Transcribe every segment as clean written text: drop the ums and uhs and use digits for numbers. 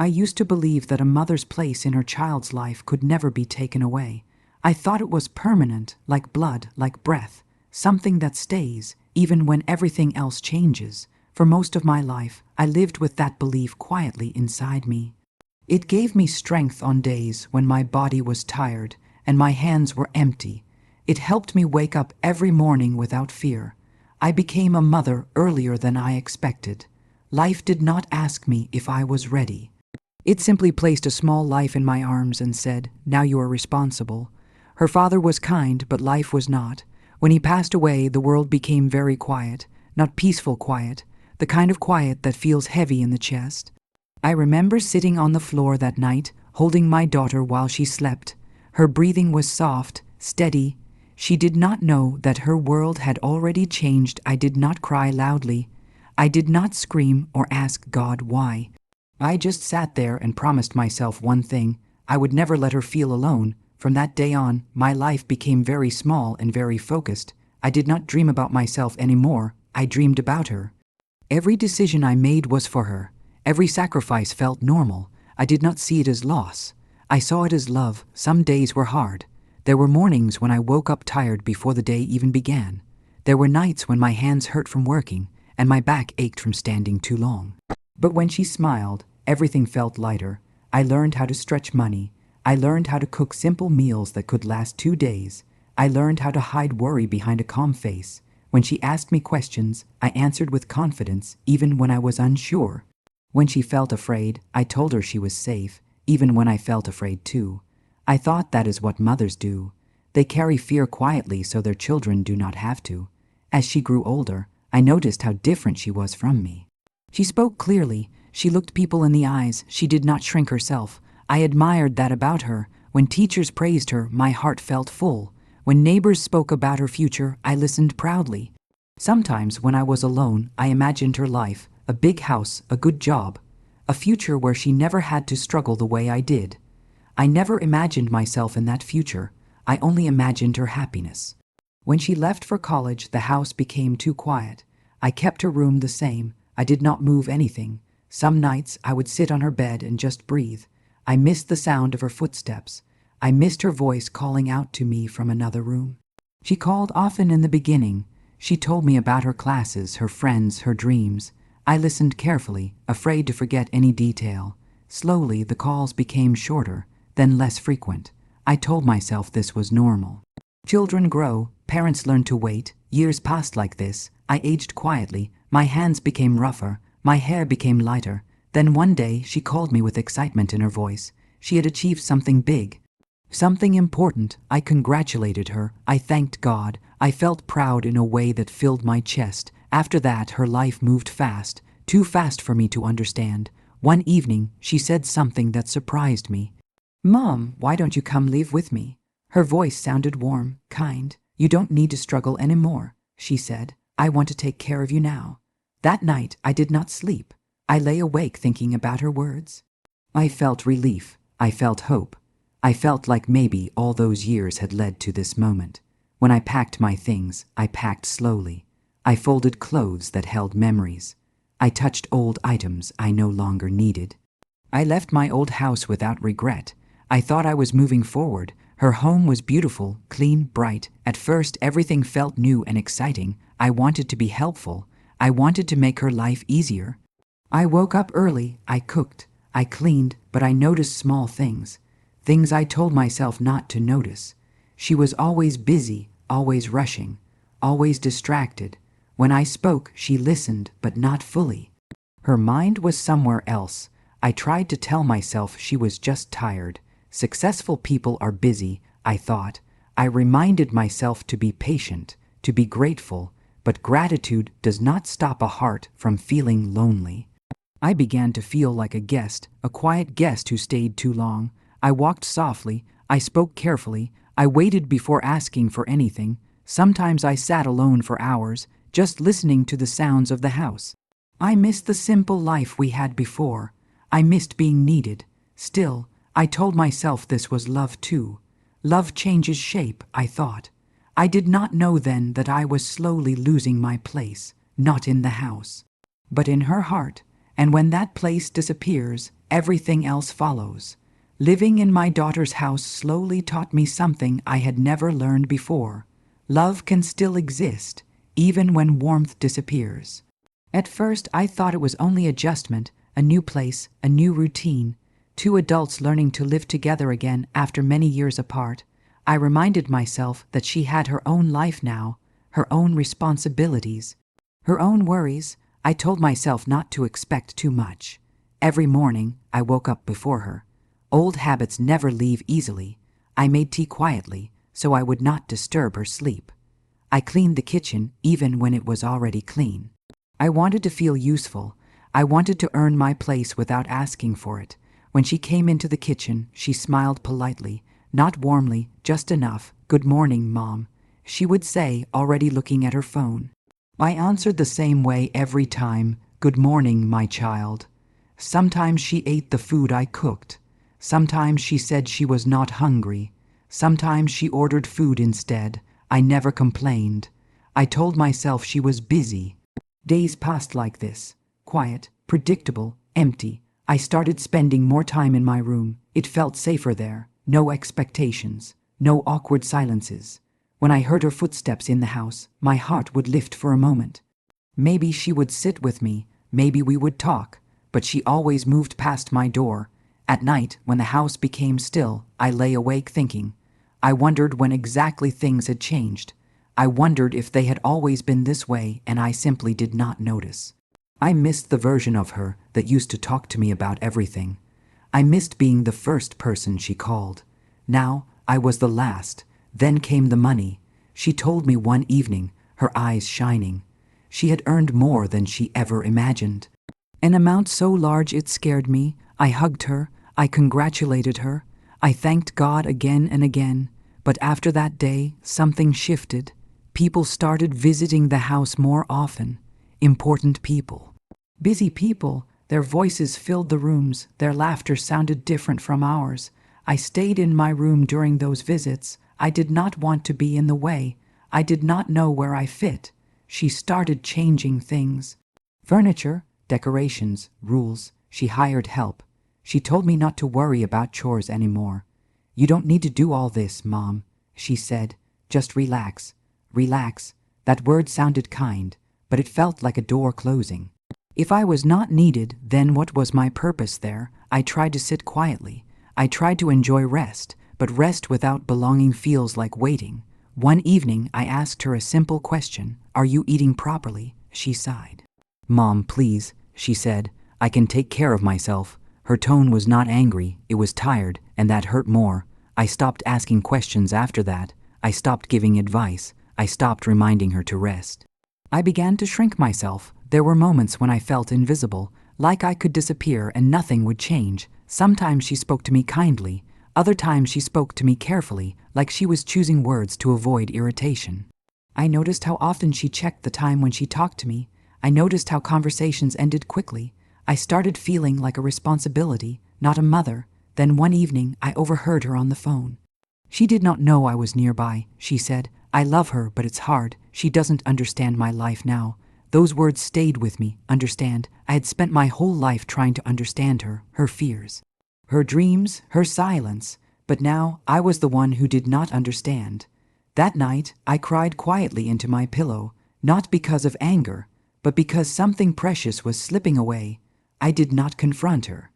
I used to believe that a mother's place in her child's life could never be taken away. I thought it was permanent, like blood, like breath, something that stays, even when everything else changes. For most of my life, I lived with that belief quietly inside me. It gave me strength on days when my body was tired and my hands were empty. It helped me wake up every morning without fear. I became a mother earlier than I expected. Life did not ask me if I was ready. It simply placed a small life in my arms and said, "Now you are responsible." Her father was kind, but life was not. When he passed away, the world became very quiet, not peaceful quiet, the kind of quiet that feels heavy in the chest. I remember sitting on the floor that night, holding my daughter while she slept. Her breathing was soft, steady. She did not know that her world had already changed. I did not cry loudly. I did not scream or ask God why. I just sat there and promised myself one thing: I would never let her feel alone. From that day on, my life became very small and very focused. I did not dream about myself anymore. I dreamed about her. Every decision I made was for her. Every sacrifice felt normal. I did not see it as loss. I saw it as love. Some days were hard. There were mornings when I woke up tired before the day even began. There were nights when my hands hurt from working and my back ached from standing too long. But when she smiled, everything felt lighter. I learned how to stretch money. I learned how to cook simple meals that could last 2 days. I learned how to hide worry behind a calm face. When she asked me questions, I answered with confidence, even when I was unsure. When she felt afraid, I told her she was safe, even when I felt afraid too. I thought that is what mothers do. They carry fear quietly so their children do not have to. As she grew older, I noticed how different she was from me. She spoke clearly. She looked people in the eyes. She did not shrink herself. I admired that about her. When teachers praised her, my heart felt full. When neighbors spoke about her future, I listened proudly. Sometimes when I was alone, I imagined her life, a big house, a good job, a future where she never had to struggle the way I did. I never imagined myself in that future. I only imagined her happiness. When she left for college, the house became too quiet. I kept her room the same. I did not move anything. Some nights I would sit on her bed and just breathe. I missed the sound of her footsteps. I missed her voice calling out to me from another room. She called often in the beginning. She told me about her classes, her friends, her dreams. I listened carefully, afraid to forget any detail. Slowly, the calls became shorter, then less frequent. I told myself this was normal. Children grow, parents learn to wait. Years passed like this. I aged quietly. My hands became rougher. My hair became lighter. Then one day, she called me with excitement in her voice. She had achieved something big, something important. I congratulated her. I thanked God. I felt proud in a way that filled my chest. After that, her life moved fast, too fast for me to understand. One evening, she said something that surprised me. "Mom, why don't you come live with me?" Her voice sounded warm, kind. "You don't need to struggle anymore," she said. "I want to take care of you now." That night, I did not sleep. I lay awake thinking about her words. I felt relief. I felt hope. I felt like maybe all those years had led to this moment. When I packed my things, I packed slowly. I folded clothes that held memories. I touched old items I no longer needed. I left my old house without regret. I thought I was moving forward. Her home was beautiful, clean, bright. At first, everything felt new and exciting. I wanted to be helpful. I wanted to make her life easier. I woke up early. I cooked. I cleaned, but I noticed small things. Things I told myself not to notice. She was always busy, always rushing, always distracted. When I spoke, she listened, but not fully. Her mind was somewhere else. I tried to tell myself she was just tired. Successful people are busy, I thought. I reminded myself to be patient, to be grateful, but gratitude does not stop a heart from feeling lonely. I began to feel like a guest, a quiet guest who stayed too long. I walked softly. I spoke carefully. I waited before asking for anything. Sometimes I sat alone for hours, just listening to the sounds of the house. I missed the simple life we had before. I missed being needed. Still, I told myself this was love too. Love changes shape, I thought. I did not know then that I was slowly losing my place, not in the house, but in her heart. And when that place disappears, everything else follows. Living in my daughter's house slowly taught me something I had never learned before. Love can still exist, even when warmth disappears. At first, I thought it was only adjustment, a new place, a new routine, two adults learning to live together again after many years apart. I reminded myself that she had her own life now, her own responsibilities, her own worries. I told myself not to expect too much. Every morning, I woke up before her. Old habits never leave easily. I made tea quietly, so I would not disturb her sleep. I cleaned the kitchen even when it was already clean. I wanted to feel useful. I wanted to earn my place without asking for it. When she came into the kitchen, she smiled politely, not warmly, just enough. "Good morning, Mom," she would say, already looking at her phone. I answered the same way every time, "Good morning, my child." Sometimes she ate the food I cooked. Sometimes she said she was not hungry. Sometimes she ordered food instead. I never complained. I told myself she was busy. Days passed like this, quiet, predictable, empty. I started spending more time in my room. It felt safer there. No expectations, no awkward silences. When I heard her footsteps in the house, my heart would lift for a moment. Maybe she would sit with me, maybe we would talk, but she always moved past my door. At night, when the house became still, I lay awake thinking. I wondered when exactly things had changed. I wondered if they had always been this way and I simply did not notice. I missed the version of her that used to talk to me about everything. I missed being the first person she called. Now I was the last. Then came the money. She told me one evening, her eyes shining. She had earned more than she ever imagined. An amount so large it scared me. I hugged her. I congratulated her. I thanked God again and again. But after that day, something shifted. People started visiting the house more often. Important people. Busy people. Their voices filled the rooms. Their laughter sounded different from ours. I stayed in my room during those visits. I did not want to be in the way. I did not know where I fit. She started changing things. Furniture, decorations, rules. She hired help. She told me not to worry about chores anymore. "You don't need to do all this, Mom," she said. "Just relax." Relax. That word sounded kind, but it felt like a door closing. If I was not needed, then what was my purpose there? I tried to sit quietly. I tried to enjoy rest, but rest without belonging feels like waiting. One evening, I asked her a simple question. "Are you eating properly?" She sighed. "Mom, please," she said. "I can take care of myself." Her tone was not angry, it was tired, and that hurt more. I stopped asking questions after that. I stopped giving advice. I stopped reminding her to rest. I began to shrink myself. There were moments when I felt invisible, like I could disappear and nothing would change. Sometimes she spoke to me kindly. Other times she spoke to me carefully, like she was choosing words to avoid irritation. I noticed how often she checked the time when she talked to me. I noticed how conversations ended quickly. I started feeling like a responsibility, not a mother. Then one evening, I overheard her on the phone. She did not know I was nearby. She said, "I love her, but it's hard. She doesn't understand my life now." Those words stayed with me. Understand. I had spent my whole life trying to understand her, her fears, her dreams, her silence. But now I was the one who did not understand. That night, I cried quietly into my pillow, not because of anger, but because something precious was slipping away. I did not confront her.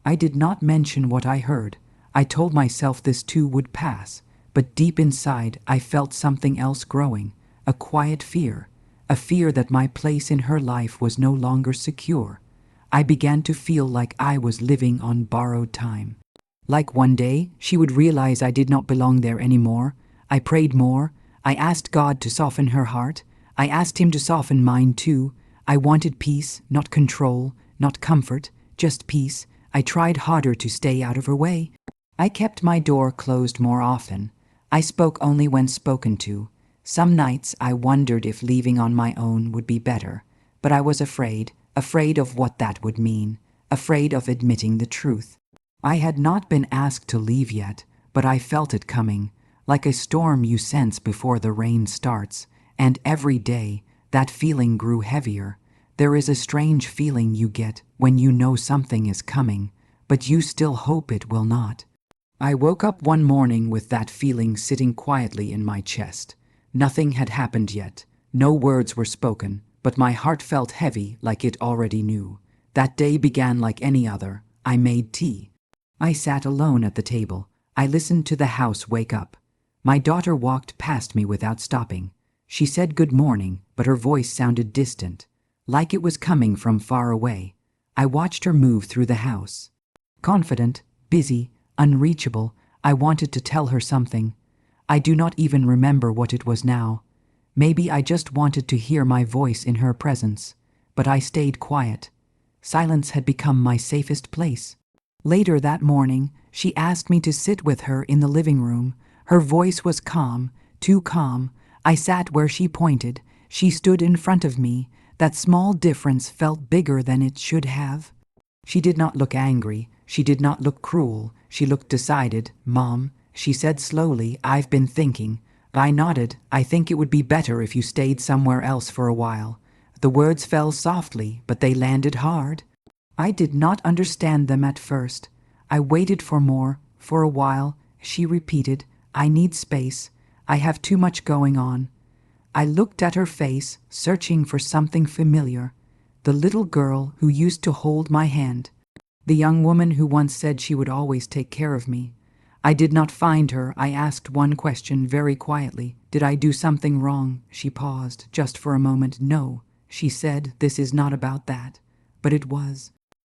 I did not mention what I heard. I told myself this too would pass, but deep inside I felt something else growing, a quiet fear, a fear that my place in her life was no longer secure. I began to feel like I was living on borrowed time. Like one day, she would realize I did not belong there anymore. I prayed more. I asked God to soften her heart. I asked him to soften mine too. I wanted peace, not control, not comfort, just peace. I tried harder to stay out of her way. I kept my door closed more often. I spoke only when spoken to. Some nights I wondered if leaving on my own would be better, but I was afraid of what that would mean, afraid of admitting the truth. I had not been asked to leave yet, but I felt it coming, like a storm you sense before the rain starts, and every day that feeling grew heavier. There is a strange feeling you get when you know something is coming, but you still hope it will not. I woke up one morning with that feeling sitting quietly in my chest. Nothing had happened yet. No words were spoken, but my heart felt heavy like it already knew. That day began like any other. I made tea. I sat alone at the table. I listened to the house wake up. My daughter walked past me without stopping. She said good morning, but her voice sounded distant, like it was coming from far away. I watched her move through the house. Confident, busy, unreachable, I wanted to tell her something. I do not even remember what it was now. Maybe I just wanted to hear my voice in her presence. But I stayed quiet. Silence had become my safest place. Later that morning, she asked me to sit with her in the living room. Her voice was calm, too calm. I sat where she pointed. She stood in front of me. That small difference felt bigger than it should have. She did not look angry. She did not look cruel. She looked decided. "Mom," she said slowly, "I've been thinking." I nodded. "I think it would be better if you stayed somewhere else for a while." The words fell softly, but they landed hard. I did not understand them at first. I waited for more. For a while, she repeated, "I need space. I have too much going on." I looked at her face, searching for something familiar. The little girl who used to hold my hand. The young woman who once said she would always take care of me. I did not find her. I asked one question very quietly. "Did I do something wrong?" She paused, just for a moment. "No," she said, "this is not about that." But it was.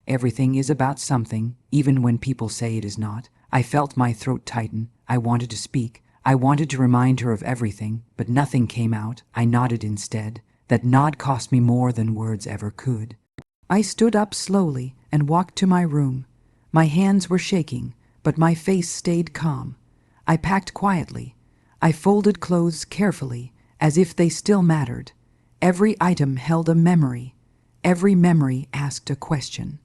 Everything is about something, even when people say it is not. I felt my throat tighten. I wanted to speak. I wanted to remind her of everything, but nothing came out. I nodded instead. That nod cost me more than words ever could. I stood up slowly and walked to my room. My hands were shaking, but my face stayed calm. I packed quietly. I folded clothes carefully, as if they still mattered. Every item held a memory. Every memory asked a question.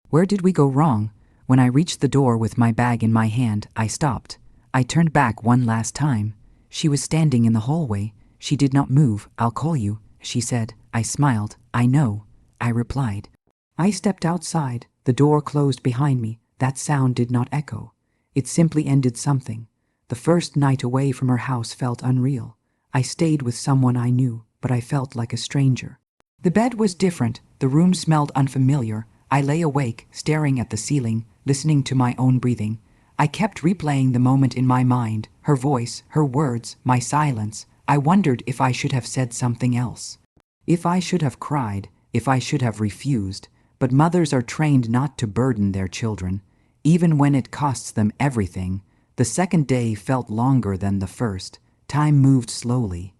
Where did we go wrong? When I reached the door with my bag in my hand, I stopped. I turned back one last time. She was standing in the hallway. She did not move. "I'll call you," she said. I smiled. "I know," I replied. I stepped outside. The door closed behind me. That sound did not echo. It simply ended something. The first night away from her house felt unreal. I stayed with someone I knew, but I felt like a stranger. The bed was different. The room smelled unfamiliar. I lay awake, staring at the ceiling, listening to my own breathing. I kept replaying the moment in my mind, her voice, her words, my silence. I wondered if I should have said something else. If I should have cried, if I should have refused. But mothers are trained not to burden their children, even when it costs them everything. The second day felt longer than the first. Time moved slowly.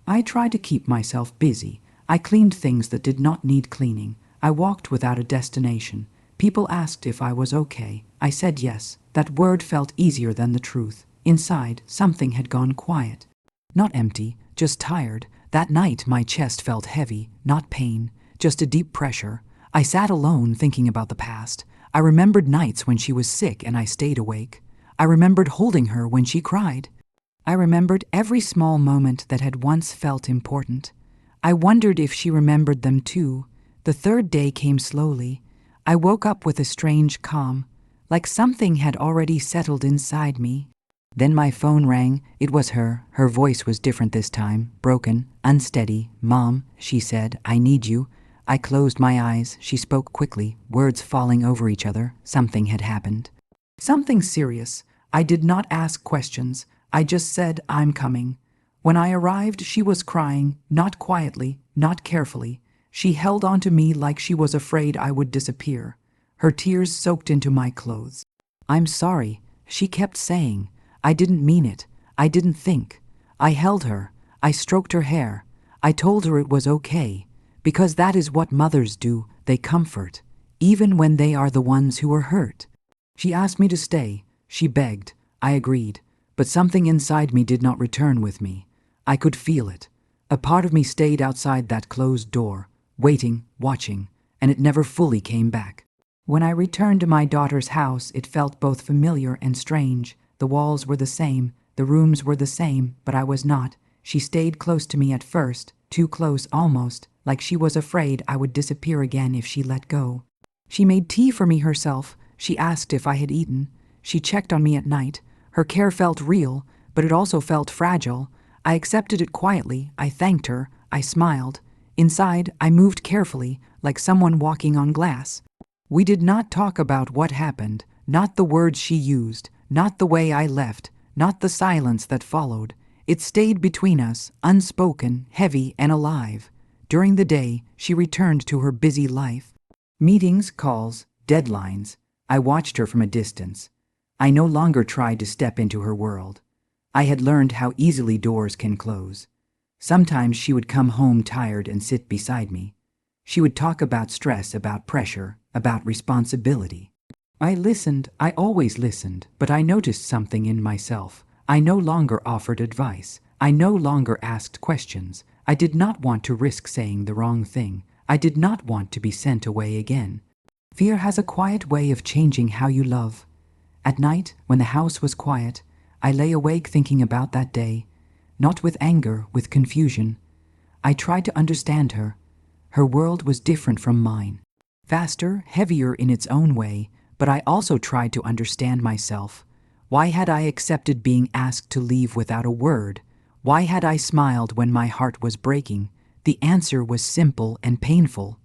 I tried to keep myself busy. I cleaned things that did not need cleaning. I walked without a destination. People asked if I was okay. I said yes. That word felt easier than the truth. Inside, something had gone quiet. Not empty, just tired. That night my chest felt heavy, not pain, just a deep pressure. I sat alone thinking about the past. I remembered nights when she was sick and I stayed awake. I remembered holding her when she cried. I remembered every small moment that had once felt important. I wondered if she remembered them too. The third day came slowly. I woke up with a strange calm, like something had already settled inside me. Then my phone rang. It was her. Her voice was different this time, broken, unsteady. "Mom," she said, "I need you." I closed my eyes. She spoke quickly, words falling over each other. Something had happened. Something serious. I did not ask questions. I just said, "I'm coming." When I arrived, she was crying, not quietly, not carefully. She held onto me like she was afraid I would disappear. Her tears soaked into my clothes. "I'm sorry," she kept saying. I didn't mean it. I didn't think. I held her. I stroked her hair. I told her it was okay, because that is what mothers do. They comfort, even when they are the ones who are hurt. She asked me to stay. She begged. I agreed. But something inside me did not return with me. I could feel it. A part of me stayed outside that closed door, waiting, watching, and it never fully came back. When I returned to my daughter's house, it felt both familiar and strange. The walls were the same, the rooms were the same, but I was not. She stayed close to me at first, too close almost, like she was afraid I would disappear again if she let go. She made tea for me herself, She asked if I had eaten. She checked on me at night. Her care felt real, but it also felt fragile. I accepted it quietly. I thanked her. I smiled. Inside, I moved carefully, like someone walking on glass. We did not talk about what happened, not the words she used, not the way I left, not the silence that followed. It stayed between us, unspoken, heavy, and alive. During the day, she returned to her busy life. Meetings, calls, deadlines. I watched her from a distance. I no longer tried to step into her world. I had learned how easily doors can close. Sometimes she would come home tired and sit beside me. She would talk about stress, about pressure, about responsibility. I listened, I always listened, but I noticed something in myself. I no longer offered advice. I no longer asked questions. I did not want to risk saying the wrong thing. I did not want to be sent away again. Fear has a quiet way of changing how you love. At night, when the house was quiet, I lay awake thinking about that day, not with anger, with confusion. I tried to understand her. Her world was different from mine. Faster, heavier in its own way, but I also tried to understand myself. Why had I accepted being asked to leave without a word? Why had I smiled when my heart was breaking? The answer was simple and painful.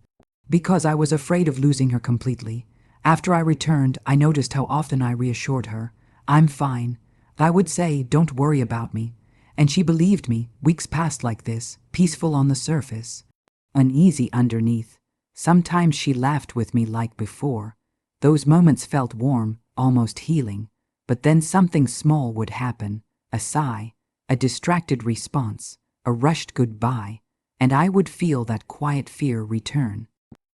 Because I was afraid of losing her completely. After I returned, I noticed how often I reassured her. I'm fine. I would say, don't worry about me. And she believed me. Weeks passed like this, peaceful on the surface, uneasy underneath. Sometimes she laughed with me like before. Those moments felt warm, almost healing. But then something small would happen. A sigh, a distracted response, a rushed goodbye, and I would feel that quiet fear return.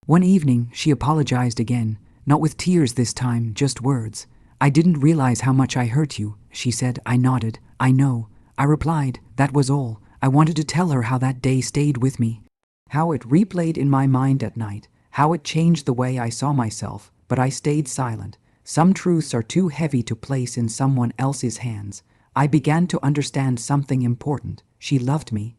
One evening, she apologized again, not with tears this time, just words. I didn't realize how much I hurt you, she said. I nodded. I know. I replied, that was all. I wanted to tell her how that day stayed with me, how it replayed in my mind at night, how it changed the way I saw myself, but I stayed silent. Some truths are too heavy to place in someone else's hands. I began to understand something important. She loved me.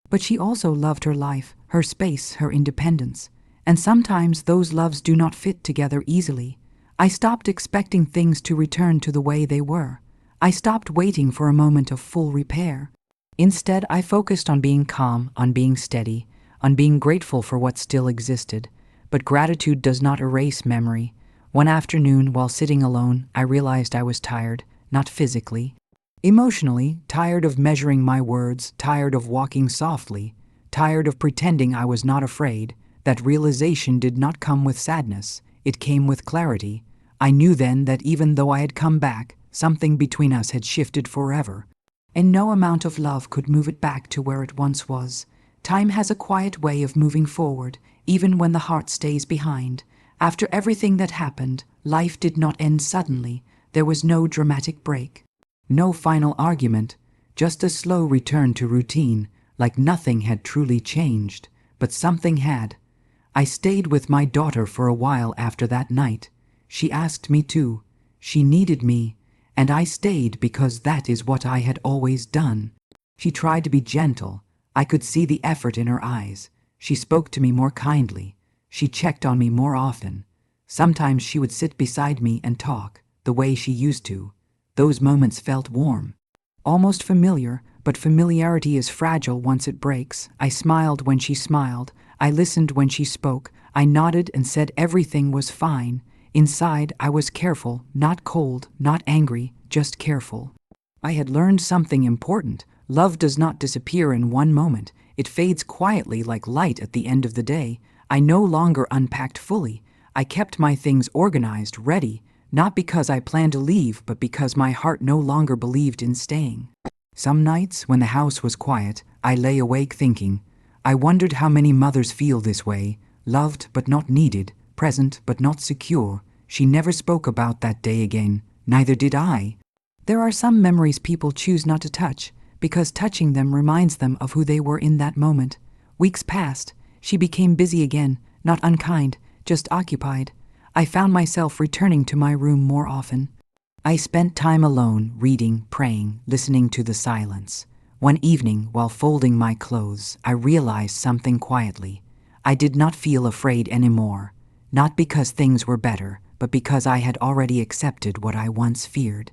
But she also loved her life, her space, her independence. And sometimes those loves do not fit together easily. I stopped expecting things to return to the way they were. I stopped waiting for a moment of full repair. Instead, I focused on being calm, on being steady, on being grateful for what still existed. But gratitude does not erase memory. One afternoon, while sitting alone, I realized I was tired, not physically. Emotionally, tired of measuring my words, tired of walking softly, tired of pretending I was not afraid. That realization did not come with sadness. It came with clarity. I knew then that even though I had come back, something between us had shifted forever. And no amount of love could move it back to where it once was. Time has a quiet way of moving forward, even when the heart stays behind. After everything that happened, life did not end suddenly. There was no dramatic break. No final argument, just a slow return to routine, like nothing had truly changed, but something had. I stayed with my daughter for a while after that night. She asked me to. She needed me, and I stayed because that is what I had always done. She tried to be gentle. I could see the effort in her eyes. She spoke to me more kindly. She checked on me more often. Sometimes she would sit beside me and talk, the way she used to. Those moments felt warm, almost familiar, but familiarity is fragile once it breaks. I smiled when she smiled. I listened when she spoke. I nodded and said everything was fine. Inside, I was careful, not cold, not angry, just careful. I had learned something important. Love does not disappear in one moment. It fades quietly like light at the end of the day. I no longer unpacked fully. I kept my things organized, ready, not because I planned to leave, but because my heart no longer believed in staying. Some nights, when the house was quiet, I lay awake thinking. I wondered how many mothers feel this way, loved but not needed, present but not secure. She never spoke about that day again, neither did I. There are some memories people choose not to touch, because touching them reminds them of who they were in that moment. Weeks passed. She became busy again, not unkind, just occupied. I found myself returning to my room more often. I spent time alone, reading, praying, listening to the silence. One evening, while folding my clothes, I realized something quietly. I did not feel afraid anymore, not because things were better, but because I had already accepted what I once feared.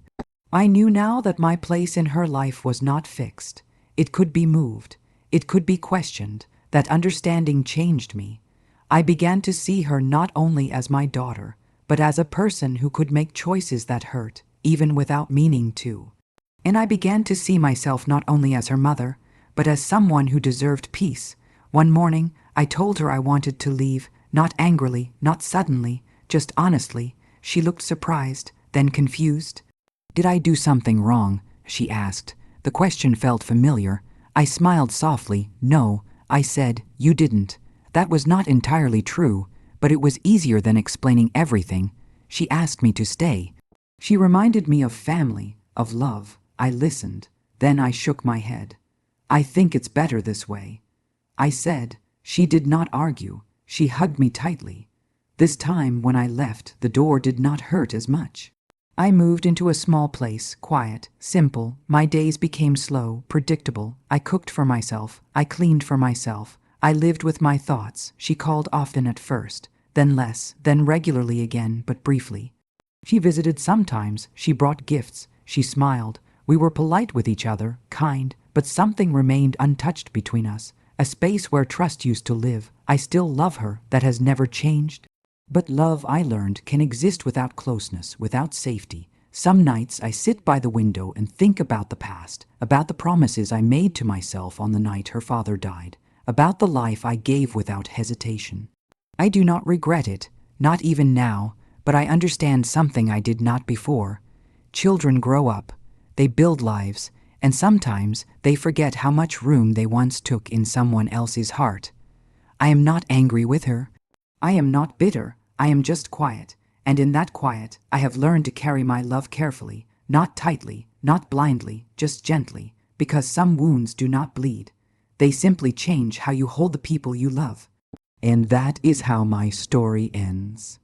I knew now that my place in her life was not fixed. It could be moved. It could be questioned. That understanding changed me. I began to see her not only as my daughter, but as a person who could make choices that hurt, even without meaning to. And I began to see myself not only as her mother, but as someone who deserved peace. One morning, I told her I wanted to leave, not angrily, not suddenly, just honestly. She looked surprised, then confused. "Did I do something wrong?" she asked. The question felt familiar. I smiled softly. "No," I said, "you didn't." That was not entirely true, but it was easier than explaining everything. She asked me to stay. She reminded me of family, of love. I listened. Then I shook my head. "I think it's better this way," I said. She did not argue. She hugged me tightly. This time, when I left, the door did not hurt as much. I moved into a small place, quiet, simple. My days became slow, predictable. I cooked for myself. I cleaned for myself. I lived with my thoughts. She called often at first, then less, then regularly again, but briefly. She visited sometimes. She brought gifts. She smiled. We were polite with each other, kind, but something remained untouched between us, a space where trust used to live. I still love her. That has never changed. But love, I learned, can exist without closeness, without safety. Some nights I sit by the window and think about the past, about the promises I made to myself on the night her father died, about the life I gave without hesitation. I do not regret it, not even now, but I understand something I did not before. Children grow up, they build lives, and sometimes they forget how much room they once took in someone else's heart. I am not angry with her. I am not bitter. I am just quiet, and in that quiet, I have learned to carry my love carefully, not tightly, not blindly, just gently, because some wounds do not bleed. They simply change how you hold the people you love. And that is how my story ends.